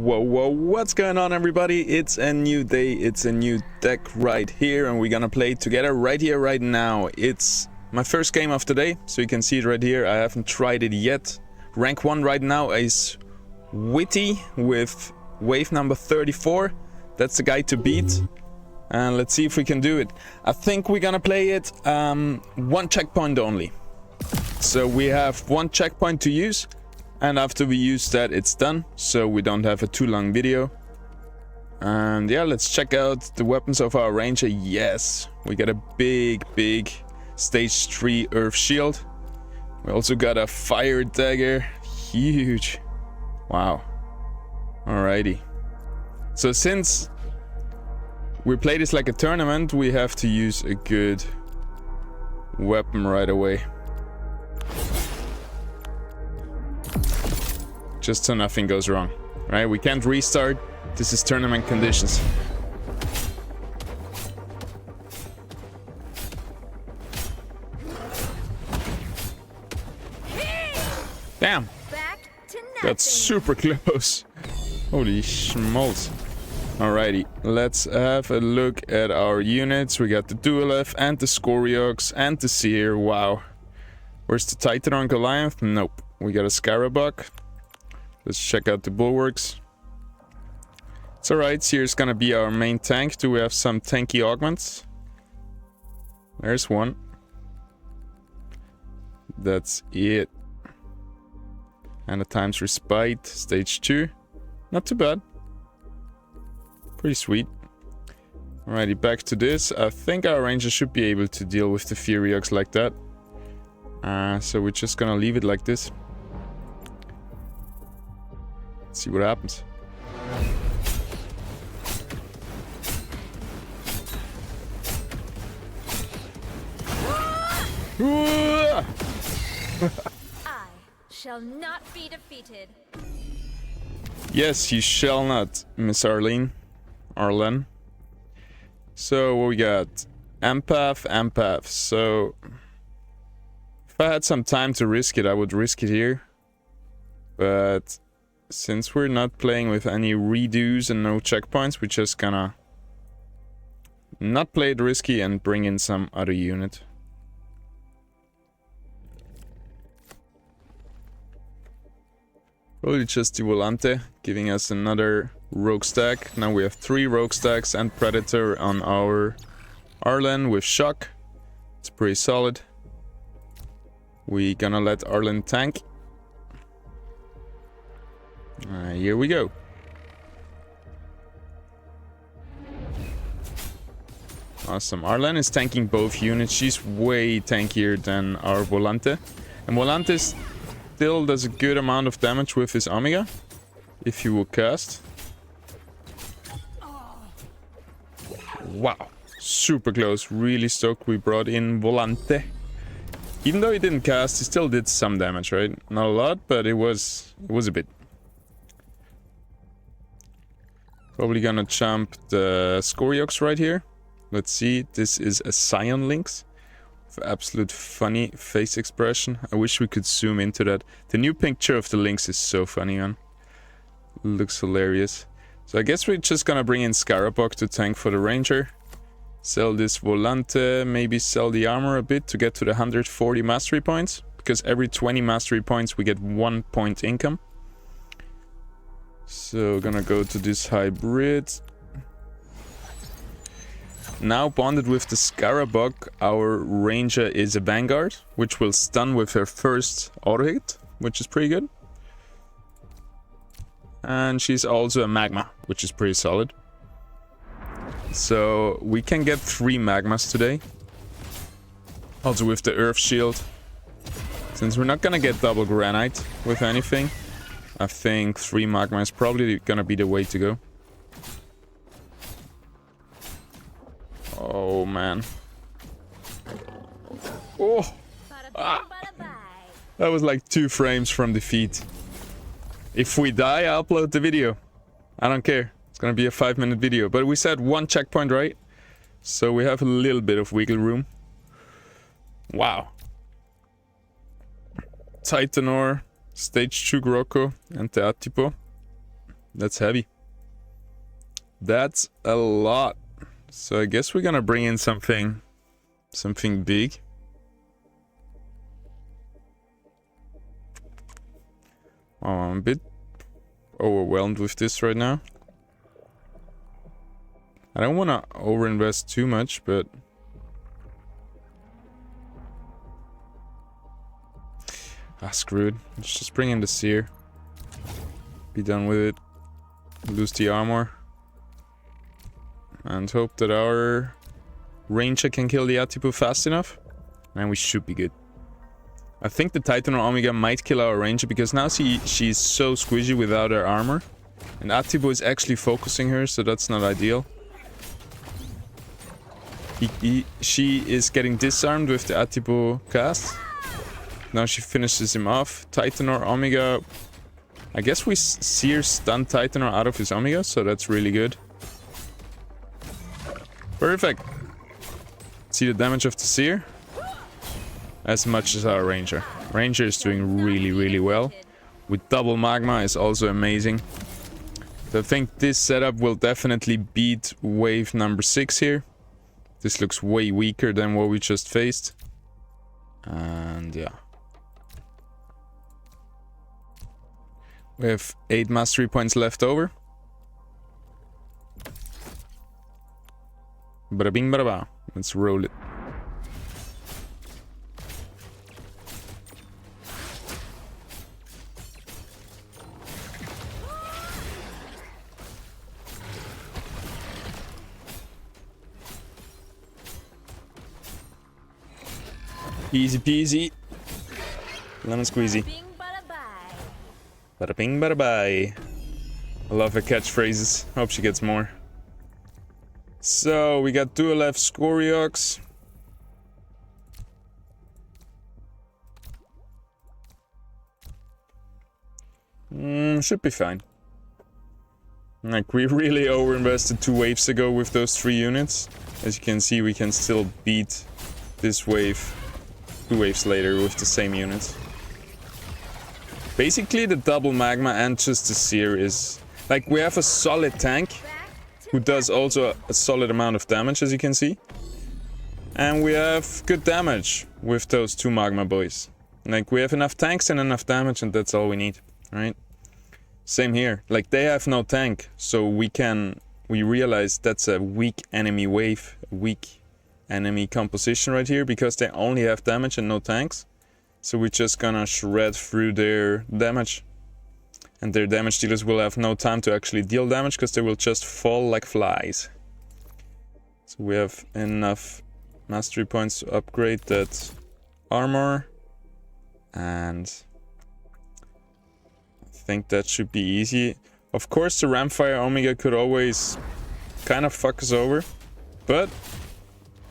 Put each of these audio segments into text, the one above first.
Whoa, what's going on, everybody? It's a new day, it's a new deck right here, and we're gonna play together right here, right now. It's my first game of the day, so you can see it right here. I haven't tried it yet. Rank 1 right now is Witty with wave number 34. That's the guy to beat. And let's see if we can do it. I think we're gonna play it one checkpoint only. So we have one checkpoint to use. And after we use that, it's done, so we don't have a too long video. And yeah, let's check out the weapons of our ranger. Yes, we got a big stage 3 earth shield. We also got a fire dagger, huge. Wow. Alrighty. So since we play this like a tournament, we have to use a good weapon right away. Just so nothing goes wrong, right? We can't restart. This is tournament conditions. Damn! That's super close. Holy schmaltz. Alrighty, let's have a look at our units. We got the Dualef and the Scoriox and the Seer. Wow. Where's the Titan on Goliath? Nope. We got a Scarabug. Let's check out the bulwarks. It's alright, Seer's gonna be our main tank. Do we have some tanky augments? There's one. That's it. And a times respite, stage 2. Not too bad. Pretty sweet. Alrighty, back to this. I think our ranger should be able to deal with the Furiox like that. So we're just gonna leave it like this. See what happens. I shall not be defeated. Yes, you shall not, Miss Arlene. So what we got? Empath. So if I had some time to risk it, I would risk it here. But since we're not playing with any redos and no checkpoints, we're just gonna not play it risky and bring in some other unit. Probably just the Volante, giving us another rogue stack. Now we have 3 rogue stacks and Predator on our Arlen with Shock. It's pretty solid. We gonna let Arlen tank. Here we go. Awesome. Arlen is tanking both units. She's way tankier than our Volante. And Volante still does a good amount of damage with his Omega, if you will cast. Wow. Super close. Really stoked we brought in Volante. Even though he didn't cast, he still did some damage, right? Not a lot, but it was a bit. Probably gonna jump the Scoriox right here. Let's see, this is a Scion Lynx. With absolute funny face expression. I wish we could zoom into that. The new picture of the Lynx is so funny, man. Looks hilarious. So I guess we're just gonna bring in Scarabug to tank for the Ranger. Sell this Volante, maybe sell the armor a bit to get to the 140 mastery points. Because every 20 mastery points we get 1 point income. So gonna go to this hybrid. Now bonded with the Scarabug, our ranger is a Vanguard, which will stun with her first auto hit, which is pretty good. And she's also a Magma, which is pretty solid. So we can get 3 Magmas today. Also with the Earth Shield. Since we're not gonna get double Granite with anything, I think 3 Magma is probably gonna be the way to go. Oh man. Oh! Ah. That was like 2 frames from defeat. If we die, I'll upload the video. I don't care. It's gonna be a 5-minute video. But we said 1 checkpoint, right? So we have a little bit of wiggle room. Wow. Titanor, Stage 2 Groko, and the Atipo. That's heavy. That's a lot. So I guess we're gonna bring in something big. Oh, I'm a bit overwhelmed with this right now. I don't want to overinvest too much, but screwed. Let's just bring in the seer. Be done with it. Lose the armor. And hope that our ranger can kill the Atipu fast enough. And we should be good. I think the Titan or Omega might kill our ranger because now she's so squishy without her armor. And Atipu is actually focusing her, so that's not ideal. She is getting disarmed with the Atipu cast. Now she finishes him off. Titan or Omega. I guess we Seer stunned Titan or out of his Omega, so that's really good. Perfect. See the damage of the Seer? As much as our Ranger. Ranger is doing really, really well. With double magma is also amazing. So I think this setup will definitely beat wave number 6 here. This looks way weaker than what we just faced. And yeah. We have 8 mastery points left over. Bada bing bada ba. Let's roll it. Easy peasy. Lemon squeezy. Bada bing bada bye. I love her catchphrases. Hope she gets more. So we got Dual F Scoriox. Should be fine. Like, we really overinvested 2 waves ago with those 3 units. As you can see, we can still beat this wave 2 waves later with the same units. Basically, the double magma and just the seer is... Like, we have a solid tank who does also a solid amount of damage, as you can see. And we have good damage with those 2 magma boys. Like, we have enough tanks and enough damage, and that's all we need, right? Same here. Like, they have no tank, so we realize that's a weak enemy wave, a weak enemy composition right here, because they only have damage and no tanks. So we're just gonna shred through their damage. And their damage dealers will have no time to actually deal damage, because they will just fall like flies. So we have enough mastery points to upgrade that armor. And I think that should be easy. Of course, the Ramfire Omega could always kind of fuck us over. But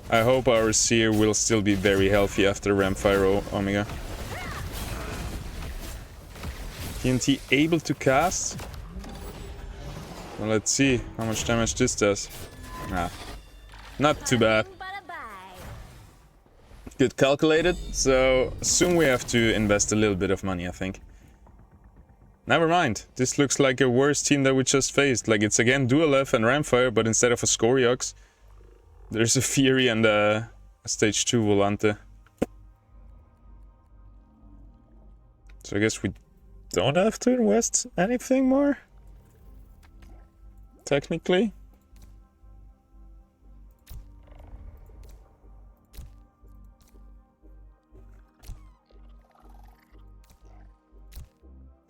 I hope our Seer will still be very healthy after Ramfire Omega. TNT able to cast? Well, let's see how much damage this does. Nah, not too bad. Good calculated, so soon we have to invest a little bit of money, I think. Never mind, this looks like a worse team that we just faced. Like, it's again Dual F and Ramfire, but instead of a Scoriox, there's a Fury and a stage 2 Volante. So I guess we don't have to invest anything more? Technically.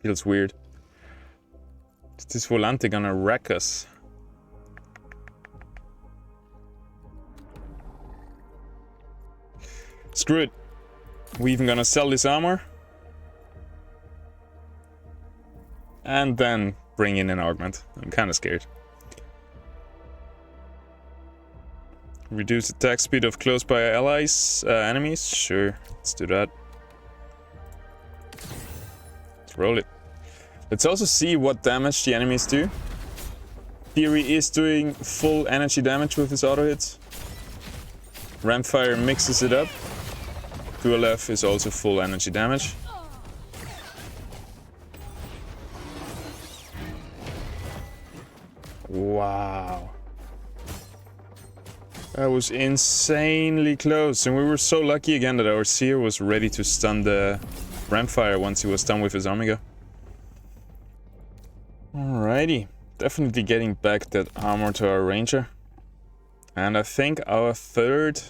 Feels weird. Is this Volante gonna wreck us? Screw it. We even gonna sell this armor. And then bring in an augment. I'm kinda scared. Reduce attack speed of close by allies, enemies? Sure, let's do that. Let's roll it. Let's also see what damage the enemies do. Fury is doing full energy damage with his auto hits. Ramfire mixes it up. Dual F is also full energy damage. Wow. That was insanely close. And we were so lucky again that our seer was ready to stun the Ramfire once he was done with his Omega. Alrighty. Definitely getting back that armor to our Ranger. And I think our third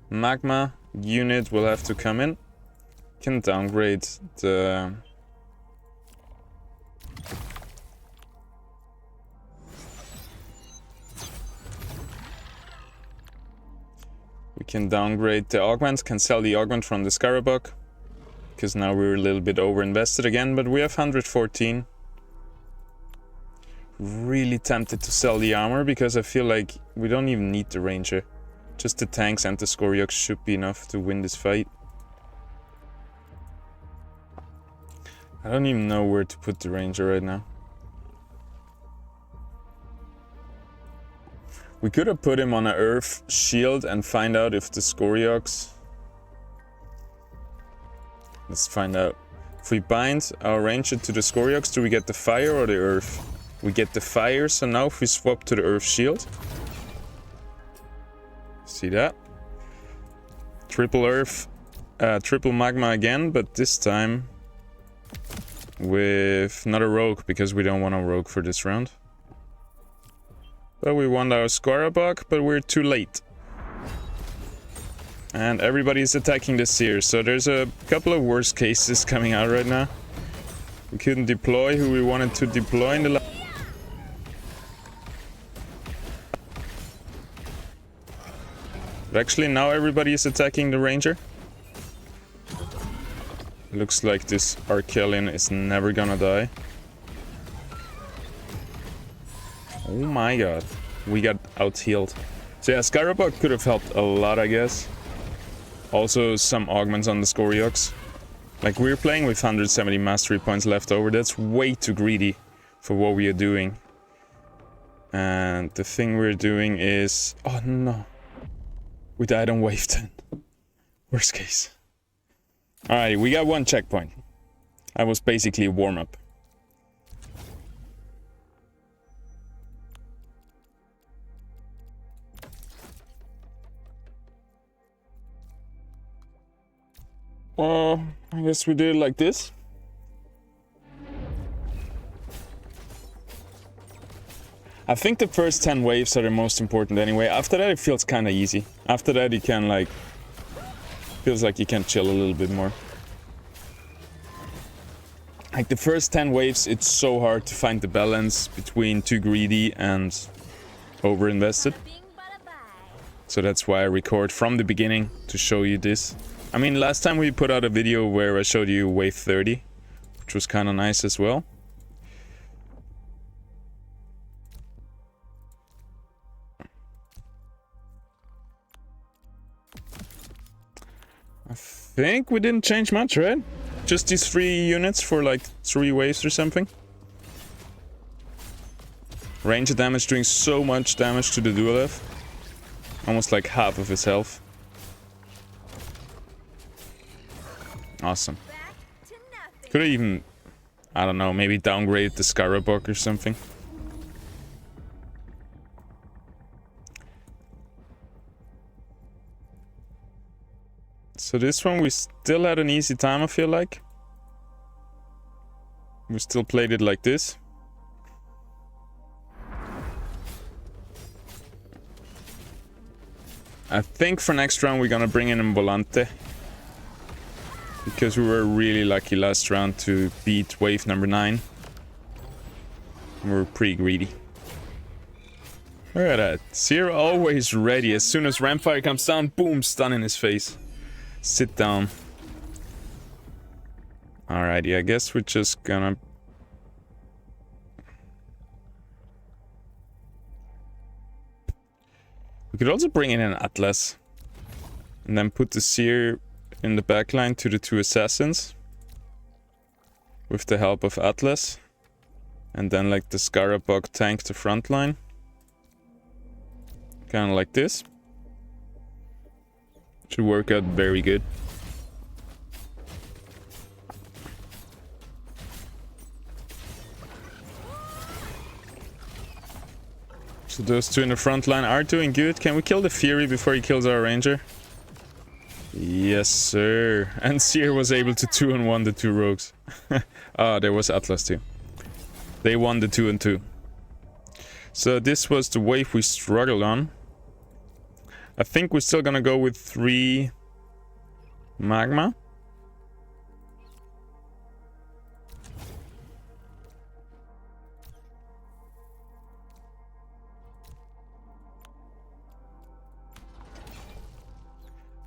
magma unit will have to come in. Can downgrade the... We can downgrade the augment, can sell the augment from the Scarabug. Because now we're a little bit over invested again, but we have 114. Really tempted to sell the armor because I feel like we don't even need the Ranger. Just the tanks and the Scoriox should be enough to win this fight. I don't even know where to put the Ranger right now. We could have put him on an Earth shield and find out if the Scoriox... Let's find out. If we bind our Ranger to the Scoriox, do we get the fire or the Earth? We get the fire, so now if we swap to the Earth shield... See that? Triple Earth, Triple Magma again, but this time with not a Rogue, because we don't want a Rogue for this round. But we want our Scarabug, but we're too late. And everybody's attacking the Seer, so there's a couple of worst cases coming out right now. We couldn't deploy who we wanted to deploy in the last... But actually now everybody is attacking the Ranger. Looks like this Archellion is never gonna die. Oh my god. We got out-healed. So yeah, Scarabug could have helped a lot, I guess. Also some augments on the Scoriox. Like, we're playing with 170 mastery points left over. That's way too greedy for what we are doing. And the thing we're doing is... Oh no. We died on wave 10. Worst case. Alright, we got one checkpoint. I was basically a warm-up. Well, I guess we did it like this. I think the first 10 waves are the most important anyway. After that it feels kind of easy. After that you can like... Feels like you can chill a little bit more. Like the first 10 waves, it's so hard to find the balance between too greedy and over-invested. So that's why I record from the beginning to show you this. I mean, last time we put out a video where I showed you wave 30, which was kind of nice as well. I think we didn't change much, right? Just these 3 units for like 3 waves or something. Ranger damage doing so much damage to the Duelef. Almost like half of his health. Awesome. Could have even, I don't know, maybe downgrade the Scarabug or something. So this one we still had an easy time, I feel like. We still played it like this. I think for next round we're gonna bring in a Volante. Because we were really lucky last round to beat wave number 9. We were pretty greedy. Look at that. Seer always ready. As soon as Ramfire comes down, boom, stun in his face. Sit down. Alrighty, I guess we're just gonna... We could also bring in an Atlas. And then put the Seer in the backline to the 2 assassins. With the help of Atlas. And then like the Scarabug tank the front line. Kind of like this. Should work out very good. So those two in the front line are doing good. Can we kill the Fury before he kills our Ranger? Yes, sir. And Seer was able to 2-1 the two rogues. Ah, there was Atlas too. They won the 2-2. So this was the wave we struggled on. I think we're still gonna go with 3 Magma.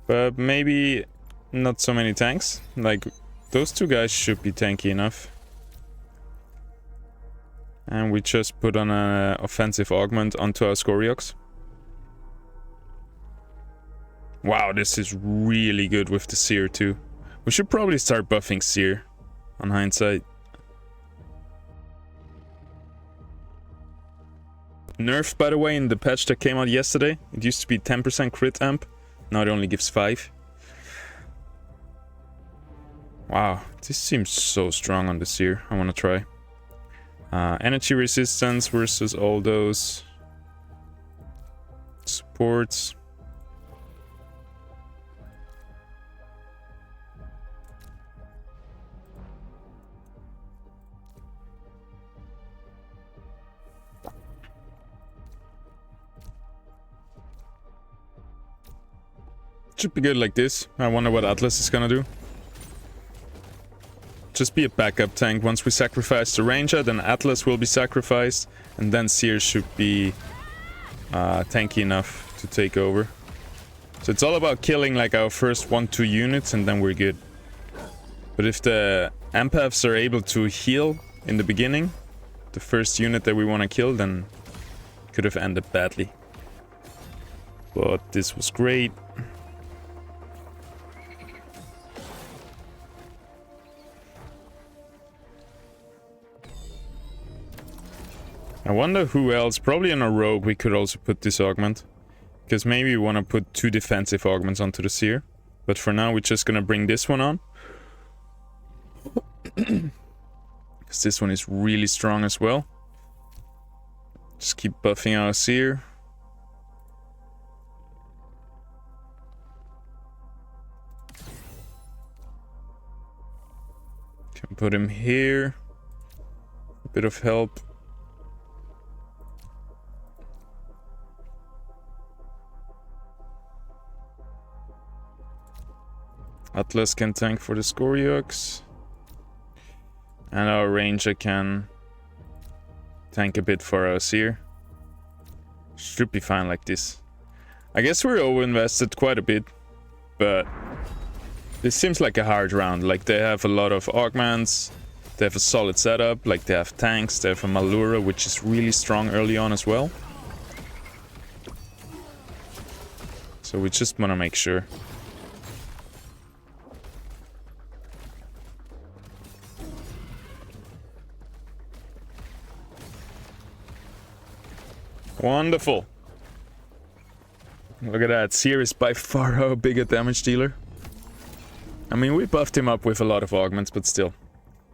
But maybe not so many tanks. Like, those two guys should be tanky enough. And we just put on an offensive augment onto our Scoriox. Wow, this is really good with the Seer too. We should probably start buffing Seer on hindsight. Nerfed, by the way, in the patch that came out yesterday. It used to be 10% crit amp. Now it only gives 5. Wow, this seems so strong on the Seer. I want to try. Energy resistance versus all those supports. Should be good like this. I wonder what Atlas is gonna do. Just be a backup tank. Once we sacrifice the Ranger, then Atlas will be sacrificed, and then Seer should be tanky enough to take over. So it's all about killing like our first 1-2 units, and then we're good. But if the Empaths are able to heal in the beginning, the first unit that we want to kill, then it could have ended badly. But this was great. I wonder who else. Probably on a rogue we could also put this augment. Because maybe we want to put 2 defensive augments onto the Seer. But for now we're just gonna bring this one on. Because this one is really strong as well. Just keep buffing our Seer. Can put him here. A bit of help. Atlas can tank for the Scoriox. And our Ranger can tank a bit for our Seer. Should be fine like this. I guess we're over-invested quite a bit, but this seems like a hard round. Like, they have a lot of augments, they have a solid setup, like they have tanks, they have a Malura, which is really strong early on as well. So we just want to make sure. Wonderful. Look at that. Seer is by far our bigger damage dealer. I mean, we buffed him up with a lot of augments, but still.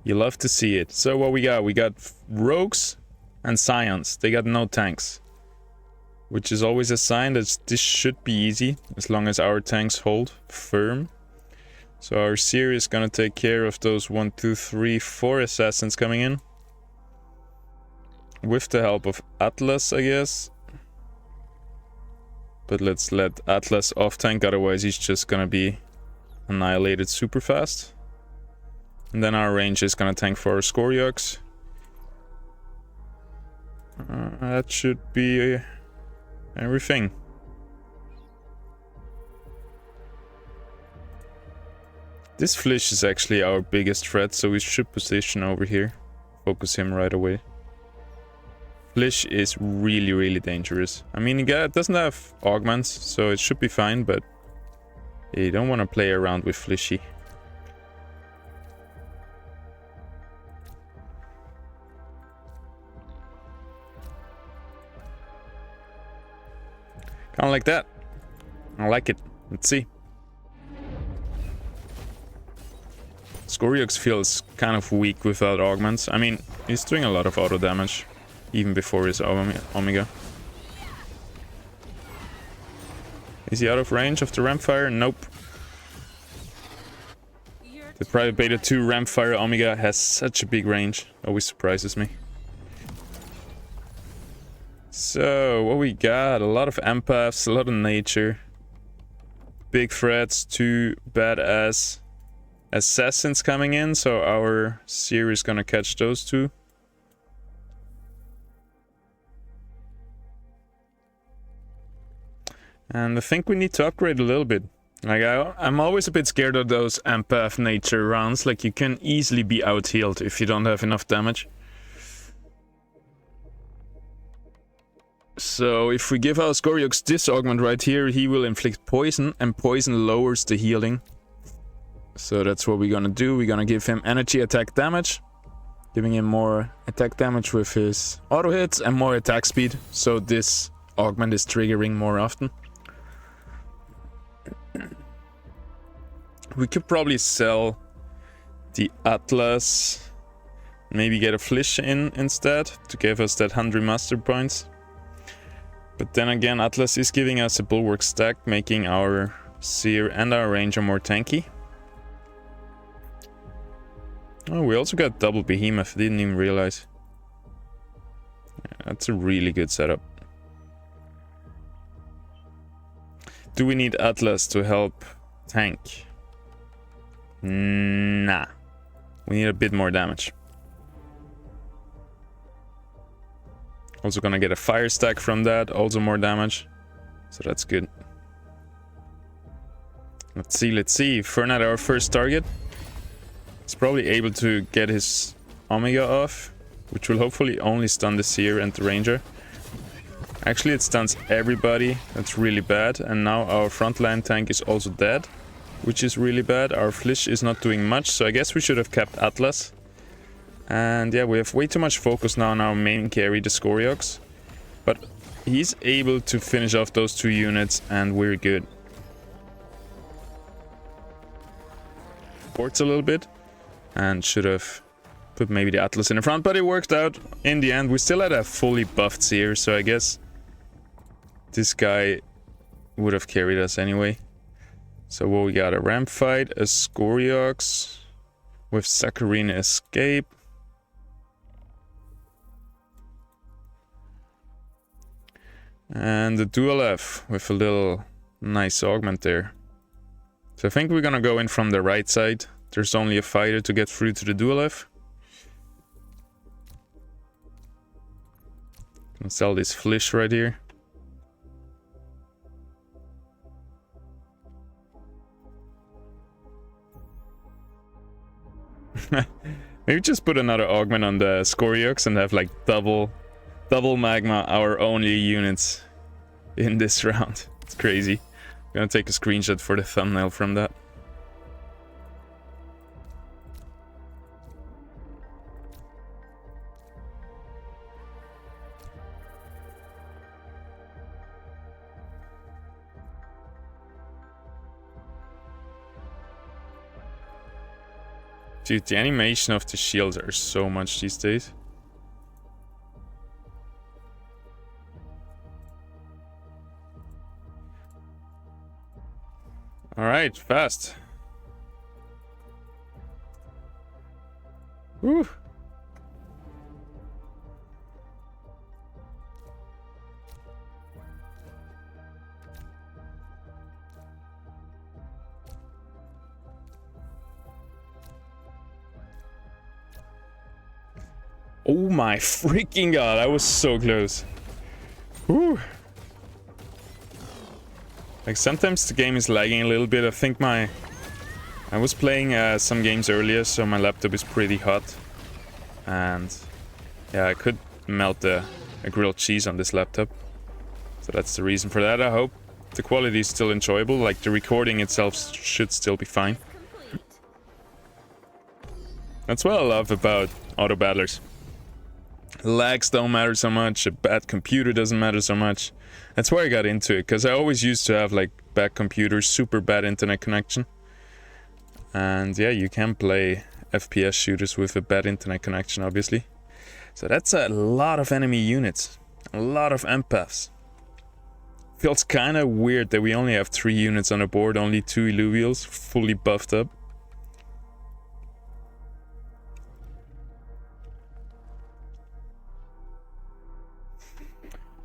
You love to see it. So what we got? We got rogues and scions. They got no tanks. Which is always a sign that this should be easy, as long as our tanks hold firm. So our Seer is gonna take care of those 1, 2, 3, 4 assassins coming in. With the help of Atlas, I guess. But let's let Atlas off tank, otherwise he's just gonna be annihilated super fast. And then our Ranger is gonna tank for our Scoriox. That should be everything. This Flish is actually our biggest threat, so we should position over here. Focus him right away. Flish is really, really dangerous. I mean, it doesn't have augments, so it should be fine, but you don't want to play around with Flishy. Kind of like that. I like it. Let's see. Scoriox feels kind of weak without augments. I mean, he's doing a lot of auto damage. Even before his Omega. Is he out of range of the Rampfire? Nope. The Private Beta 2 Rampfire Omega has such a big range. Always surprises me. So, what we got? A lot of empaths, a lot of nature. Big threats, 2 badass assassins coming in, so our Seer is gonna catch those 2. And I think we need to upgrade a little bit. Like, I'm always a bit scared of those empath nature rounds. Like, you can easily be out-healed if you don't have enough damage. So, if we give our Scoriox this augment right here, he will inflict poison, and poison lowers the healing. So that's what we're gonna do. We're gonna give him energy attack damage, giving him more attack damage with his auto hits and more attack speed. So this augment is triggering more often. We could probably sell the Atlas, maybe get a Flish in instead to give us that 100 master points. But then again, Atlas is giving us a bulwark stack, making our Seer and our Ranger more tanky. Oh, we also got double Behemoth, didn't even realize. Yeah, that's a really good setup. Do we need Atlas to help tank? Nah. We need a bit more damage. Also gonna get a fire stack from that, also more damage. So that's good. Let's see. Fernat, our first target. He's probably able to get his Omega off, which will hopefully only stun the Seer and the Ranger. Actually, it stuns everybody. That's really bad. And now our frontline tank is also dead, which is really bad. Our Flish is not doing much, so I guess we should have kept Atlas. And yeah, we have way too much focus now on our main carry, the Scoriox. But he's able to finish off those 2 units, and we're good. Ports a little bit, and should have put maybe the Atlas in the front, but it worked out in the end. We still had a fully buffed Seer, so I guess this guy would have carried us anyway. So what we got? A ramp fight, a Scoriox with Saccharina Escape. And the Dual F with a little nice augment there. So I think we're gonna go in from the right side. There's only a fighter to get through to the Dual F. Gonna sell this Flish right here. Maybe just put another augment on the Scoriox and have like double magma, our only units in this round. It's crazy. I'm gonna take a screenshot for the thumbnail from that. Dude, the animation of the shields are so much these days. Alright, fast. Woo. Oh my freaking god, I was so close. Whew. Like, sometimes the game is lagging a little bit. I think I was playing some games earlier, so my laptop is pretty hot. And yeah, I could melt a grilled cheese on this laptop. So that's the reason for that. I hope the quality is still enjoyable. Like, the recording itself should still be fine. That's what I love about auto battlers. Lags don't matter so much, a bad computer doesn't matter so much. That's why I got into it, because I always used to have like bad computers, super bad internet connection. And yeah, you can play FPS shooters with a bad internet connection, obviously. So that's a lot of enemy units, a lot of empaths. Feels kind of weird that we only have 3 units on the board, only 2 Illuvials, fully buffed up.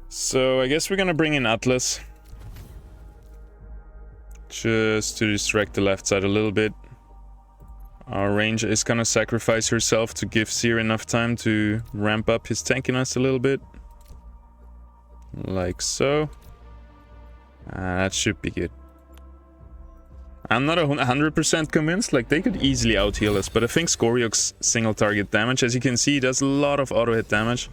So I guess we're gonna bring in Atlas. Just to distract the left side a little bit. Our ranger is gonna sacrifice herself to give Seer enough time to ramp up his tankiness a little bit. Like so. That should be good. I'm not 100% convinced, like they could easily out-heal us, but I think Scoryok's single target damage, as you can see, does a lot of auto-hit damage.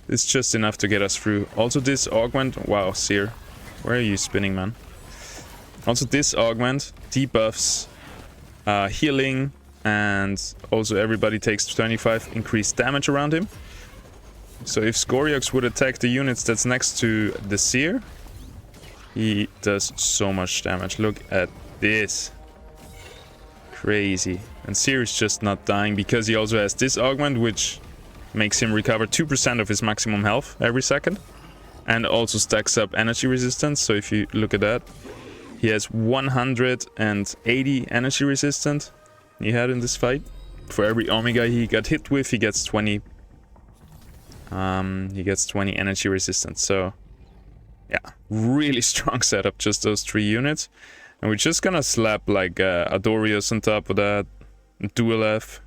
It's just enough to get us through. Also this augment, wow, Seer, where are you spinning, man? Also this augment debuffs healing, and also everybody takes 25 increased damage around him. So if Scoriox would attack the units that's next to the Seer, he does so much damage. Look at this. Crazy. And Seer is just not dying because he also has this augment, which makes him recover 2% of his maximum health every second. And also stacks up energy resistance. So if you look at that, he has 180 energy resistance he had in this fight. For every Omega he got hit with, he gets 20. He gets 20 energy resistance. So yeah, really strong setup, just those 3 units. And we're just gonna slap like Adorius on top of that. Dual F.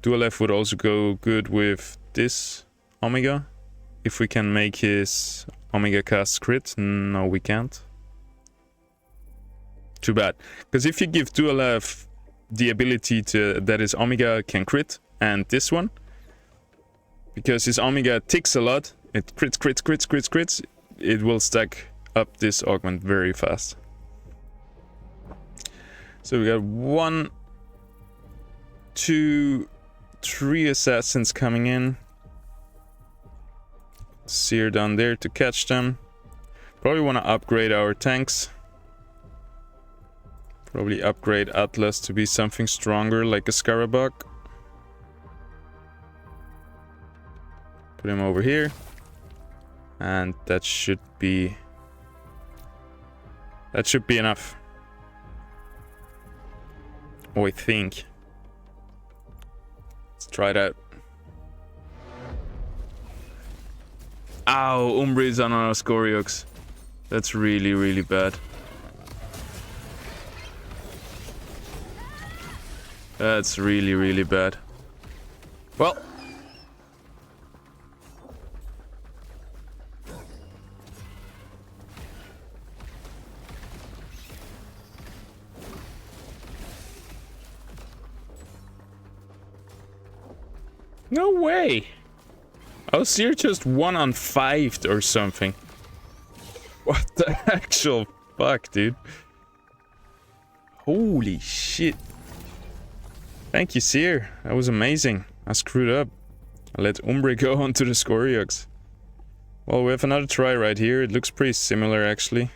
Dual F would also go good with this Omega. If we can make his Omega cast crit. No, we can't. Too bad. Because if you give Dual F the ability to that his Omega can crit, and this one, because his Omega ticks a lot, it crits, it will stack up this augment very fast. So we got 1, 2, 3 assassins coming in. Seer down there to catch them. Probably want to upgrade our tanks. Probably upgrade Atlas to be something stronger, like a Scarabug. Put him over here. And that should be enough. Oh, I think. Let's try it out. Ow, Umbra is on our Scoriox. That's really, really bad. That's really, really bad. Well. No way! Oh, Seer just 1 on 5 or something. What the actual fuck, dude? Holy shit. Thank you, Seer. That was amazing. I screwed up. I let Umbre go onto the Scoriox. Well, we have another try right here. It looks pretty similar, actually.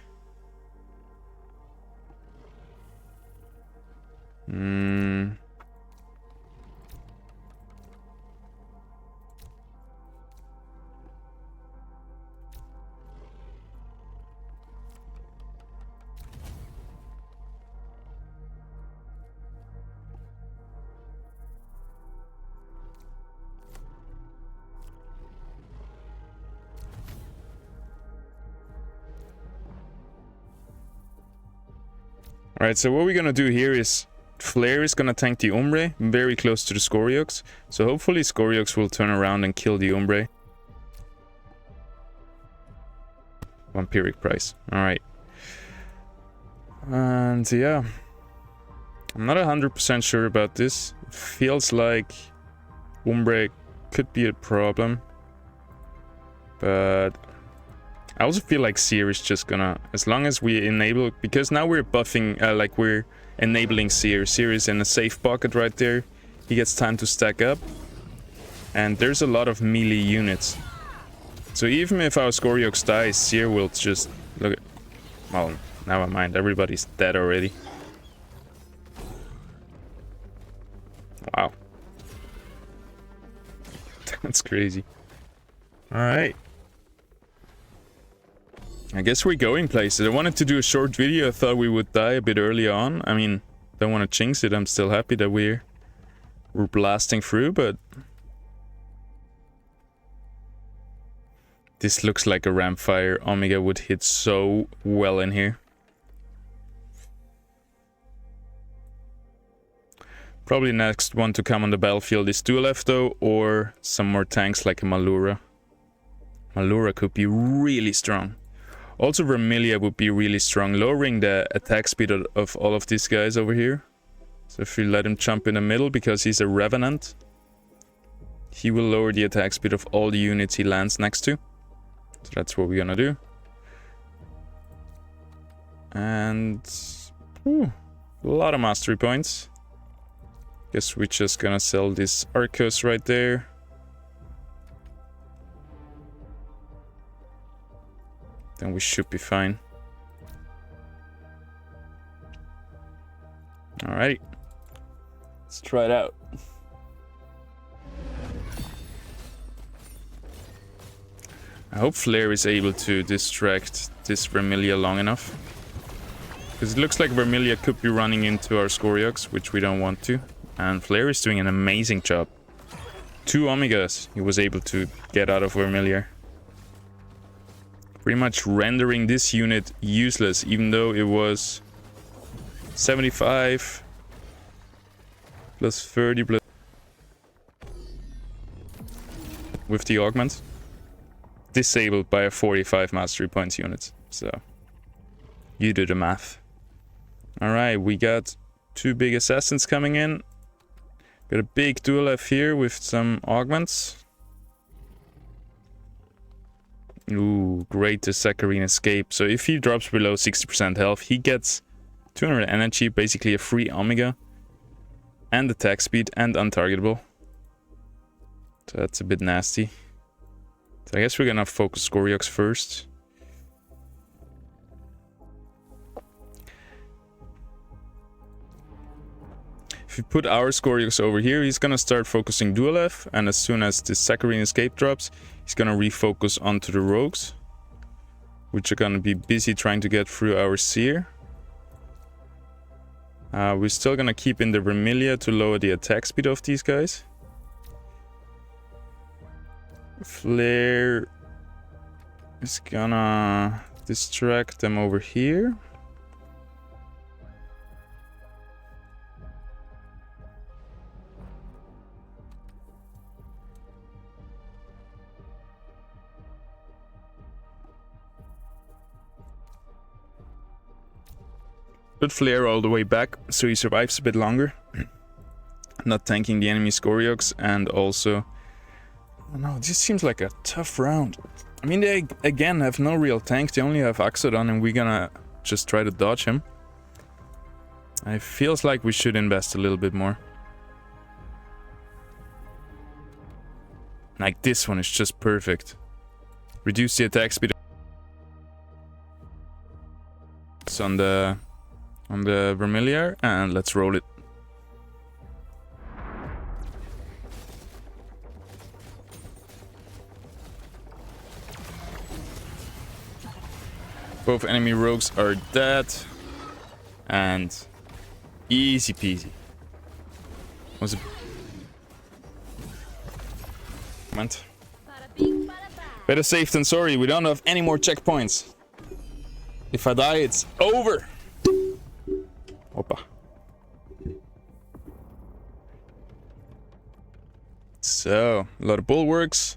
Alright, so what we're gonna do here is Flare is gonna tank the Umbre very close to the Scoriox. So hopefully Scoriox will turn around and kill the Umbre. Vampiric price. Alright. And yeah. I'm not 100% sure about this. It feels like Umbre could be a problem. But I also feel like Seer is just gonna, as long as we enable, because now we're buffing, like we're enabling Seer. Seer is in a safe pocket right there. He gets time to stack up. And there's a lot of melee units. So even if our Scoriox dies, Seer will just, look at, well, never mind, everybody's dead already. Wow. That's crazy. Alright. I guess we're going places. I wanted to do a short video. I thought we would die a bit early on. I mean, don't want to jinx it. I'm still happy that we're blasting through, but this looks like a Rampfire. Omega would hit so well in here. Probably next one to come on the battlefield is Duelef though, or some more tanks like a Malura. Malura could be really strong. Also Vermilia would be really strong, lowering the attack speed of all of these guys over here. So if we let him jump in the middle because he's a Revenant, he will lower the attack speed of all the units he lands next to. So that's what we're gonna do. And a lot of mastery points. Guess we're just gonna sell this Arcos right there. Then we should be fine. Alrighty. Let's try it out. I hope Flare is able to distract this Vermilia long enough. Because it looks like Vermilia could be running into our Scoriox, which we don't want to. And Flare is doing an amazing job. 2 Omegas he was able to get out of Vermilia. Pretty much rendering this unit useless, even though it was 75 plus 30 plus with the augment. Disabled by a 45 mastery points unit. So you do the math. Alright, we got 2 big assassins coming in. Got a big Duelef here with some augments. Ooh, great to Saccharine escape. So if he drops below 60% health, he gets 200 energy, basically a free Omega. And attack speed and untargetable. So that's a bit nasty. So I guess we're gonna focus Scoriox first. If we put our Scoriox over here, he's gonna start focusing Duelef, and as soon as the Saccharine escape drops, he's gonna refocus onto the rogues, which are gonna be busy trying to get through our Seer. We're still gonna keep in the Vermilia to lower the attack speed of these guys. Flare is gonna distract them over here. Put Flare all the way back so he survives a bit longer. Not tanking the enemy Scoriox, and also... I don't know, this seems like a tough round. I mean, they again have no real tank, they only have Axodon, and we're gonna just try to dodge him. It feels like we should invest a little bit more. Like this one is just perfect. Reduce the attack speed on the Vermilia, and let's roll it. Both enemy rogues are dead. And easy peasy. Was it? Moment. Better safe than sorry. We don't have any more checkpoints. If I die, it's over. Opa. So, a lot of bulwarks.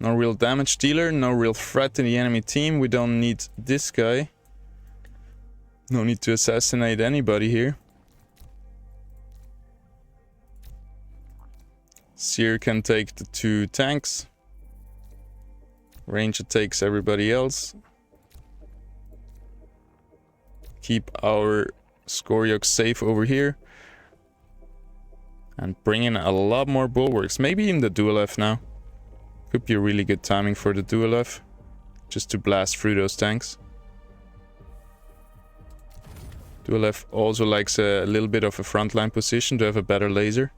No real damage dealer, no real threat in the enemy team. We don't need this guy. No need to assassinate anybody here. Seer can take the 2 tanks. Ranger takes everybody else. Keep our Scoriox safe over here. And bring in a lot more bulwarks. Maybe even the Duelef now. Could be a really good timing for the Duelef. Just to blast through those tanks. Duelef also likes a little bit of a frontline position to have a better laser.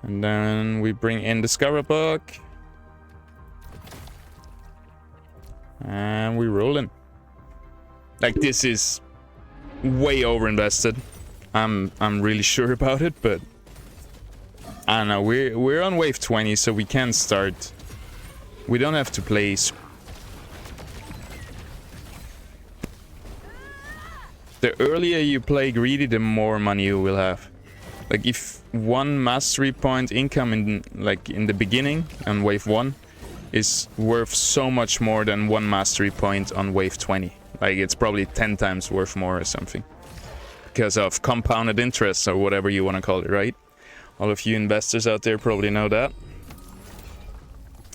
And then we bring in the Scarabug. And we roll in. Like, this is way overinvested. I'm really sure about it, but I don't know. We're on wave 20, so we can start. We don't have to play. The earlier you play greedy, the more money you will have. Like, if one mastery point income in the beginning on wave 1 is worth so much more than one mastery point on wave 20. Like, it's probably 10 times worth more or something. Because of compounded interest or whatever you want to call it, right? All of you investors out there probably know that.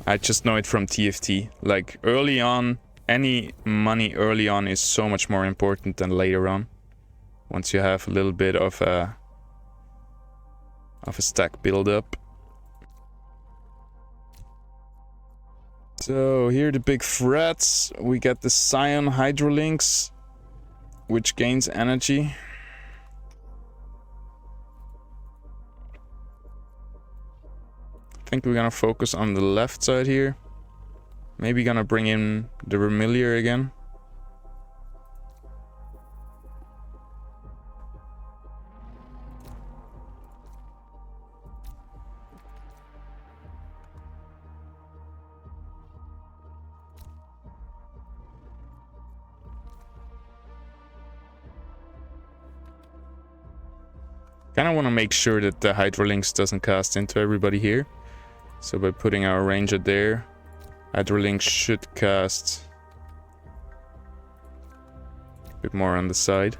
I just know it from TFT. Like, early on, any money early on is so much more important than later on. Once you have a little bit of a stack build up. So here are the big threats. We got the Scion Hydrolinks, which gains energy. I think we're gonna focus on the left side here. Maybe gonna bring in the Vermilion again. Kind of want to make sure that the Hydrolinks doesn't cast into everybody here. So by putting our Ranger there, Hydrolinks should cast a bit more on the side.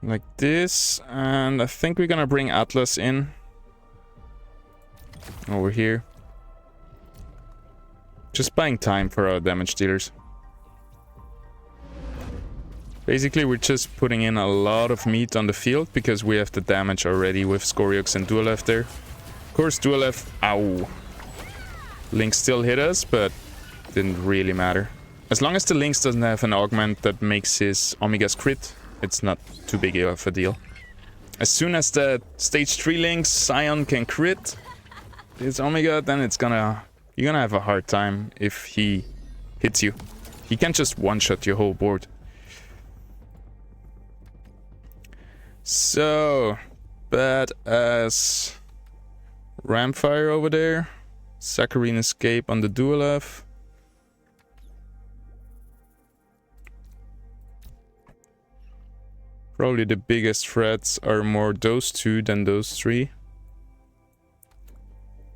Like this, and I think we're gonna bring Atlas in over here. Just buying time for our damage dealers. Basically, we're just putting in a lot of meat on the field because we have the damage already with Scoriox and Dualef there. Of course, Dualef, ow. Lynx still hit us, but didn't really matter. As long as the Lynx doesn't have an augment that makes his Omegas crit, it's not too big of a deal. As soon as the stage 3 Lynx Scion can crit his Omega, then you're gonna have a hard time if he hits you. He can't just one-shot your whole board. So, badass Ramfire over there. Saccharine Escape on the Dualef. Probably the biggest threats are more those two than those three.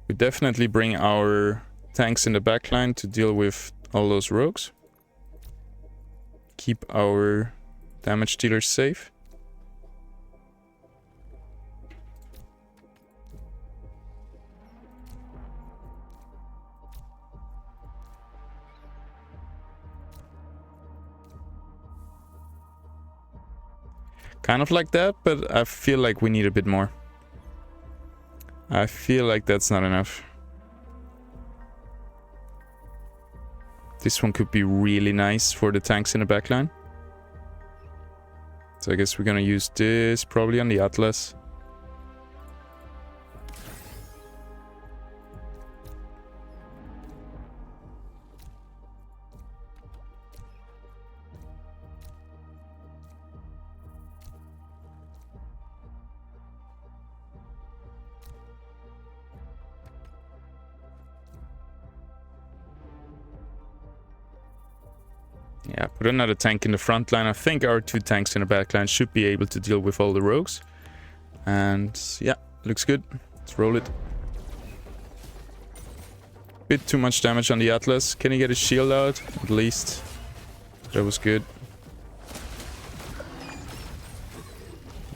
We definitely bring our tanks in the backline to deal with all those rogues. Keep our damage dealers safe. Kind of like that, but I feel like we need a bit more. I feel like that's not enough. This one could be really nice for the tanks in the backline. So I guess we're gonna use this probably on the Atlas. Yeah, put another tank in the front line. I think our two tanks in the back line should be able to deal with all the rogues. And yeah, looks good. Let's roll it. Bit too much damage on the Atlas. Can he get his shield out? At least. That was good.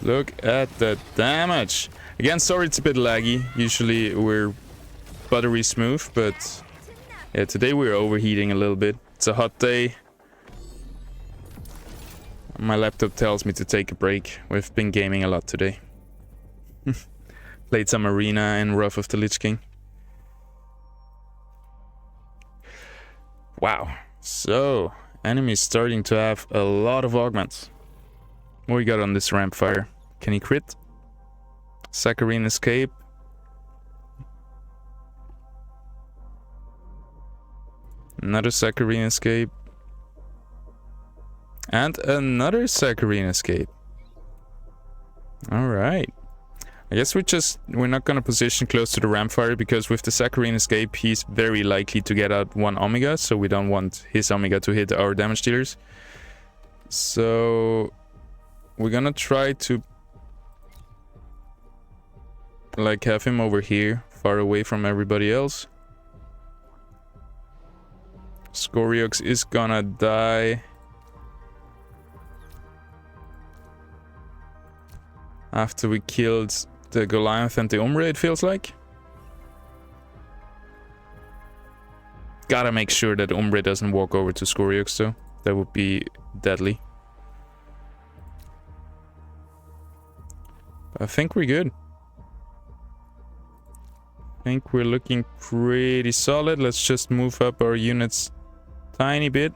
Look at the damage. Again, sorry it's a bit laggy. Usually we're buttery smooth, but yeah, today we're overheating a little bit. It's a hot day. My laptop tells me to take a break. We've been gaming a lot today. Played some Arena and Wrath of the Lich King. Wow. So, enemies starting to have a lot of augments. What we got on this ramp fire? Can he crit? Saccharine escape. Another saccharine escape. And another saccharine escape. Alright. I guess we're not gonna position close to the ramp fire because with the saccharine escape he's very likely to get out one Omega, so we don't want his Omega to hit our damage dealers. So we're gonna try to like have him over here, far away from everybody else. Scoriox is gonna die. After we killed the Goliath and the Umbra, it feels like. Gotta make sure that Umbra doesn't walk over to Scoriox though. That would be deadly. I think we're good. I think we're looking pretty solid. Let's just move up our units tiny bit.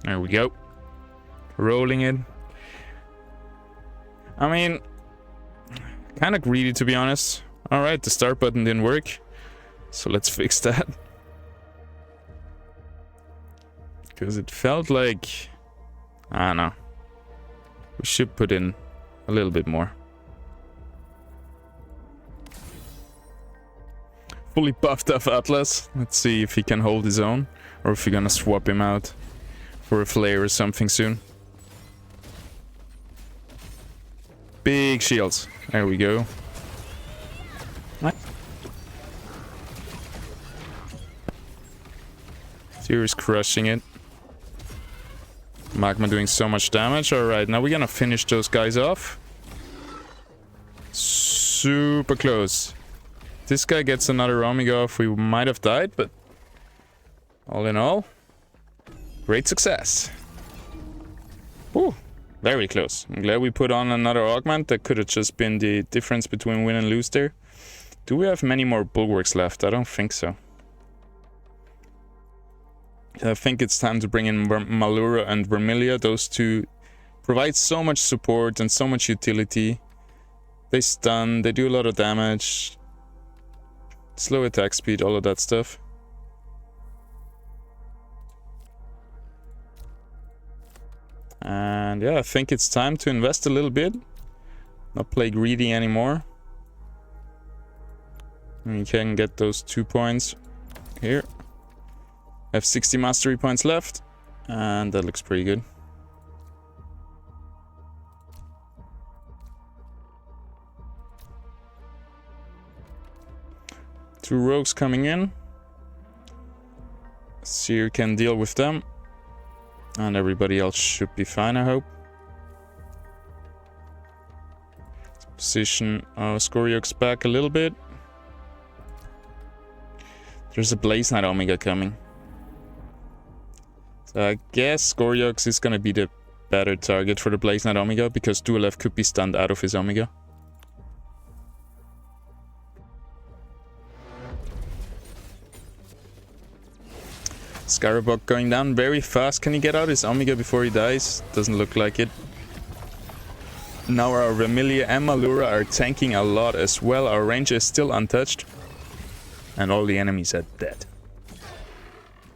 There we go. Rolling it. I mean, kind of greedy to be honest. Alright, the start button didn't work. So let's fix that. Because it felt like... I don't know. We should put in a little bit more. Fully buffed up Atlas. Let's see if he can hold his own. Or if we're gonna swap him out for a flare or something soon. Big shields. There we go. Seer is crushing it. Magma doing so much damage. Alright, now we're gonna finish those guys off. Super close. This guy gets another Omega off. We might have died, but all in all, great success. Ooh, very close. I'm glad we put on another augment. That could have just been the difference between win and lose there. Do we have many more bulwarks left? I don't think so. I think it's time to bring in Malura and Vermilia. Those two provide so much support and so much utility. They stun, they do a lot of damage. Slow attack speed, all of that stuff. And yeah, I think it's time to invest a little bit. Not play greedy anymore. And you can get those 2 points here. I have 60 mastery points left. And that looks pretty good. Two rogues coming in. Seer can deal with them. And everybody else should be fine, I hope. Let's position Scoriox back a little bit. There's a Blaze Knight Omega coming. So I guess Scoriox is gonna be the better target for the Blaze Knight Omega because Dualef could be stunned out of his Omega. Scarabok going down very fast. Can he get out his Omega before he dies? Doesn't look like it. Now our Vermilia and Malura are tanking a lot as well. Our Ranger is still untouched. And all the enemies are dead.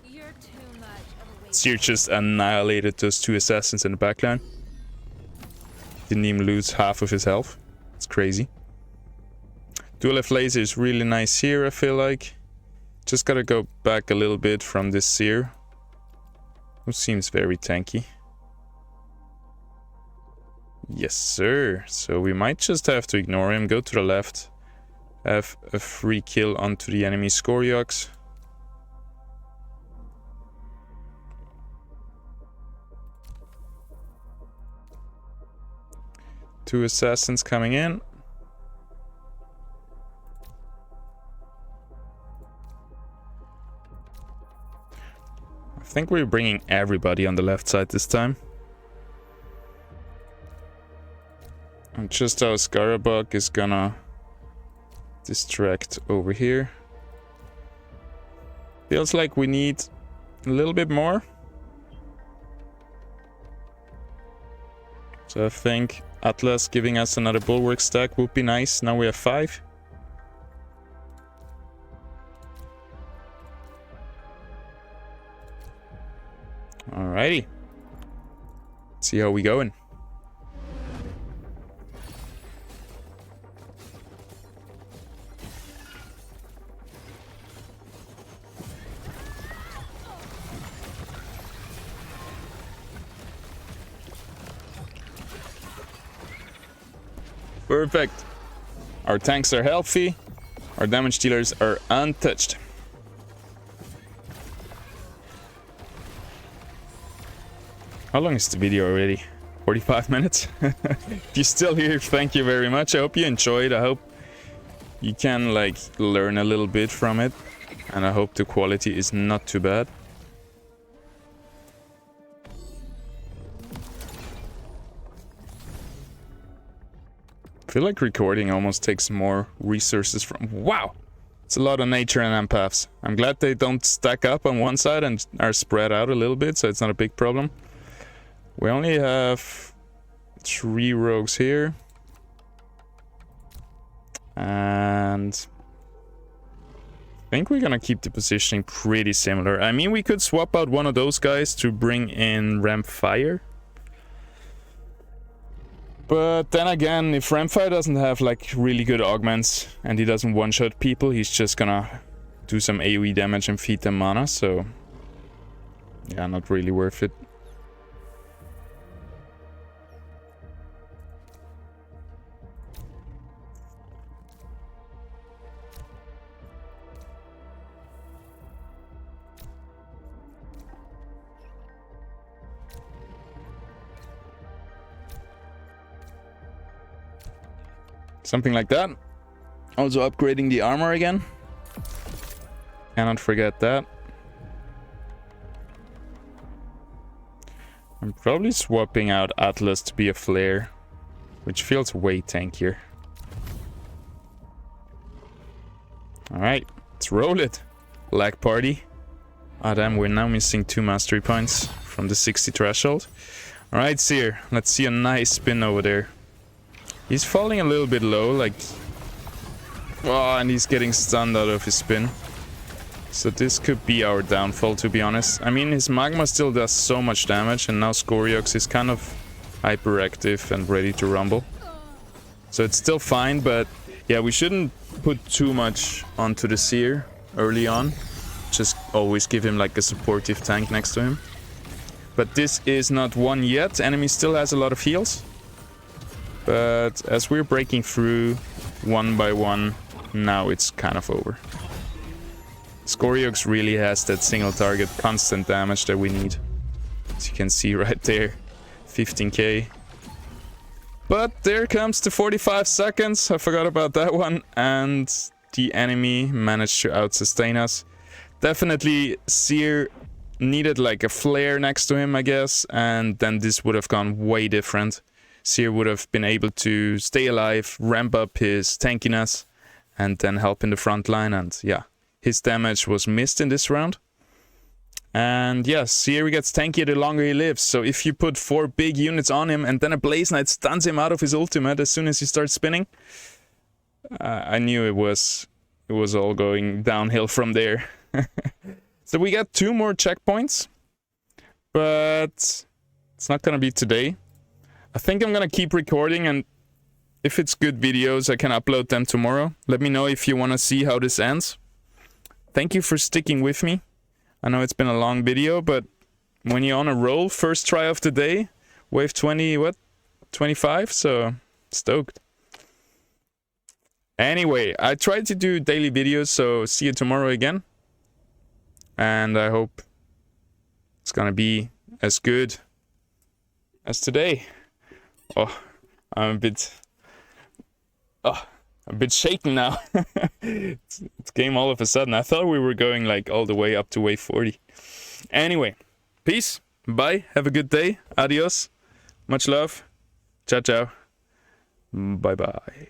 You're too much of a waste. Seer just annihilated those two assassins in the backline. Didn't even lose half of his health. It's crazy. Dualef Laser is really nice here, I feel like. Just gotta go back a little bit from this Seer, who seems very tanky. Yes, sir. So we might just have to ignore him, go to the left, have a free kill onto the enemy Scoriox. Two assassins coming in. I think we're bringing everybody on the left side this time. And just how Scarabug is gonna distract over here. Feels like we need a little bit more. So I think Atlas giving us another bulwark stack would be nice. Now we have 5. Alrighty. Let's see how we going. Perfect. Our tanks are healthy. Our damage dealers are untouched. How long is the video already? 45 minutes? If you're still here, thank you very much. I hope you enjoyed. I hope you can like learn a little bit from it. And I hope the quality is not too bad. I feel like recording almost takes more resources from... Wow! It's a lot of nature and empaths. I'm glad they don't stack up on one side and are spread out a little bit, so it's not a big problem. We only have 3 rogues here. And I think we're gonna keep the positioning pretty similar. I mean, we could swap out one of those guys to bring in Ramp Fire. But then again, if Rampfire doesn't have like really good augments and he doesn't one-shot people, he's just gonna do some AoE damage and feed them mana, so yeah, not really worth it. Something like that. Also upgrading the armor again. Cannot forget that. I'm probably swapping out Atlas to be a flare, which feels way tankier. Alright, let's roll it. Lag party. Ah damn, we're now missing 2 mastery points from the 60 threshold. Alright, Seer, let's see a nice spin over there. He's falling a little bit low, like... Oh, and he's getting stunned out of his spin. So this could be our downfall, to be honest. I mean, his Magma still does so much damage, and now Scoriox is kind of hyperactive and ready to rumble. So it's still fine, but yeah, we shouldn't put too much onto the Seer early on. Just always give him like a supportive tank next to him. But this is not won yet. Enemy still has a lot of heals. But as we're breaking through one by one, now it's kind of over. Scoriox really has that single target constant damage that we need. As you can see right there, 15k. But there comes the 45 seconds, I forgot about that one. And the enemy managed to out-sustain us. Definitely Seer needed like a flare next to him, I guess. And then this would have gone way different. Seer would have been able to stay alive, ramp up his tankiness, and then help in the front line. And yeah, his damage was missed in this round. And yeah, Seer gets tankier the longer he lives. So if you put 4 big units on him and then a Blaze Knight stuns him out of his ultimate as soon as he starts spinning, I knew it was all going downhill from there. So we got 2 more checkpoints, but it's not gonna be today. I think I'm gonna keep recording, and if it's good videos, I can upload them tomorrow. Let me know if you want to see how this ends. Thank you for sticking with me. I know it's been a long video, but when you're on a roll, first try of the day, wave 20, what? 25, so stoked. Anyway, I tried to do daily videos, so see you tomorrow again. And I hope it's gonna be as good as today. Oh, I'm a bit shaken now. It came all of a sudden. I thought we were going like all the way up to wave 40. Anyway, peace, bye, have a good day, adios, much love, ciao ciao. Bye bye.